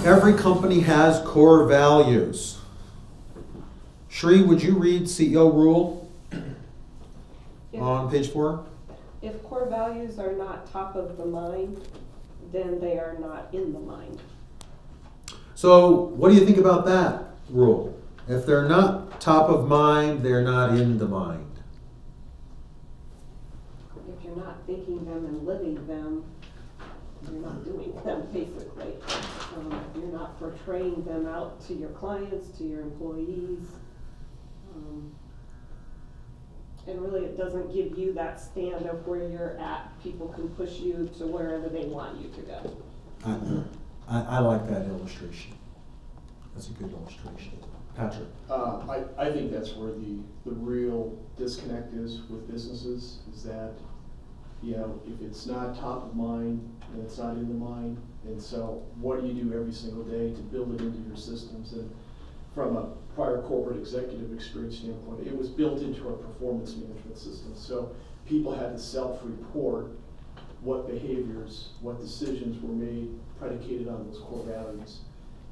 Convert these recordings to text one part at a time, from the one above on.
Every company has core values. Shri, would you read CEO rule on page 4? If core values are not top of the mind, then they are not in the mind. So what do you think about that rule? If they're not top of mind, they're not in the mind. If you're not thinking them and living them, you're not doing them, basically. You're not portraying them out to your clients, to your employees. And really, it doesn't give you that stand of where you're at. People can push you to wherever they want you to go. I like that illustration. That's a good illustration. Patrick? I think that's where the real disconnect is with businesses, is that, you know, if it's not top of mind, then it's not in the mind. And so what do you do every single day to build it into your systems? And from a prior corporate executive experience standpoint, it was built into our performance management system. So people had to self-report what behaviors, what decisions were made predicated on those core values.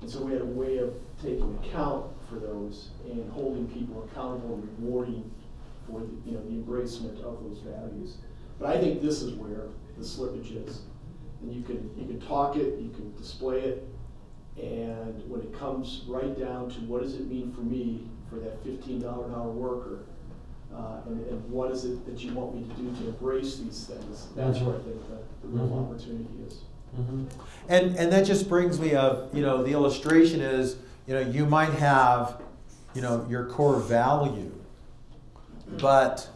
And so we had a way of taking account for those and holding people accountable and rewarding for the, you know, the embracement of those values. But I think this is where the slippage is. And you can talk it, you can display it, and when it comes right down to what does it mean for me, for that $15 an hour worker, and what is it that you want me to do to embrace these things, that's where I think the real opportunity is. And that just brings me up, you know, the illustration is, you know, you might have, you know, your core value, but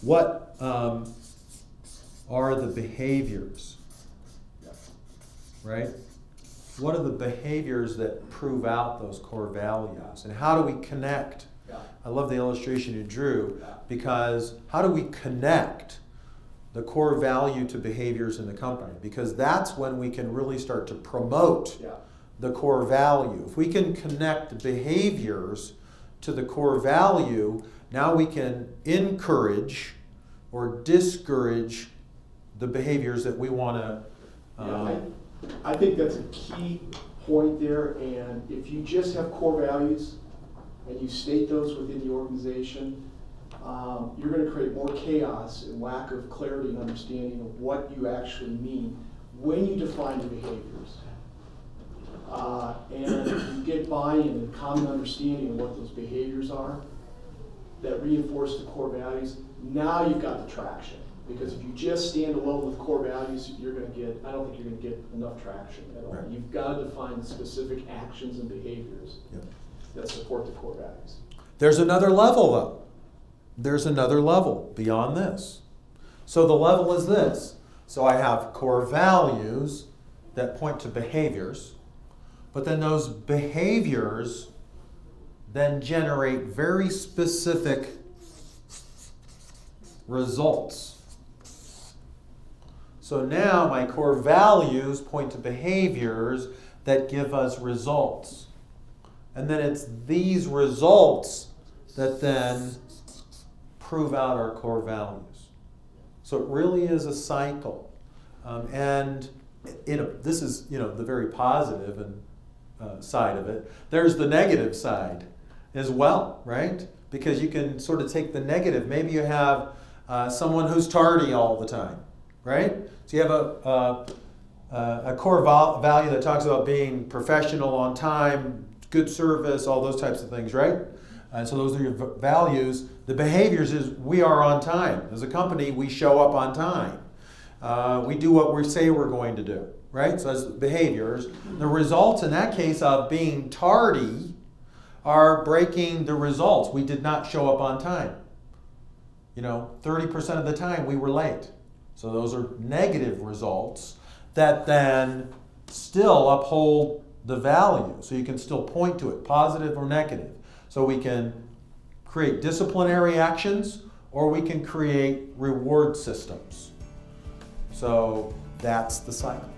what are the behaviors, right? What are the behaviors that prove out those core values? And how do we connect? I love the illustration you drew, because how do we connect the core value to behaviors in the company? Because that's when we can really start to promote the core value. If we can connect behaviors to the core value, now we can encourage or discourage the behaviors that we want to. I think that's a key point there, and if you just have core values and you state those within the organization, you're going to create more chaos and lack of clarity and understanding of what you actually mean when you define the behaviors. And if you get buy-in and common understanding of what those behaviors are that reinforce the core values, now you've got the traction. Because if you just stand alone with core values, you're going to get, I don't think you're going to get enough traction at all. Right. You've got to define specific actions and behaviors that support the core values. There's another level, though. There's another level beyond this. So the level is this. So I have core values that point to behaviors, but then those behaviors then generate very specific results. So now my core values point to behaviors that give us results. And then it's these results that then prove out our core values. So it really is a cycle. And this is, you know, the very positive and side of it. There's the negative side as well, right? Because you can sort of take the negative. Maybe you have someone who's tardy all the time, right? So you have a core value that talks about being professional, on time, good service, all those types of things, right? And so those are your values. The behaviors is we are on time. As a company, we show up on time. We do what we say we're going to do, right? So as behaviors. The results in that case of being tardy are breaking the results. We did not show up on time. You know, 30% of the time we were late. So those are negative results that then still uphold the value. So you can still point to it, positive or negative. So we can create disciplinary actions, or we can create reward systems. So that's the cycle.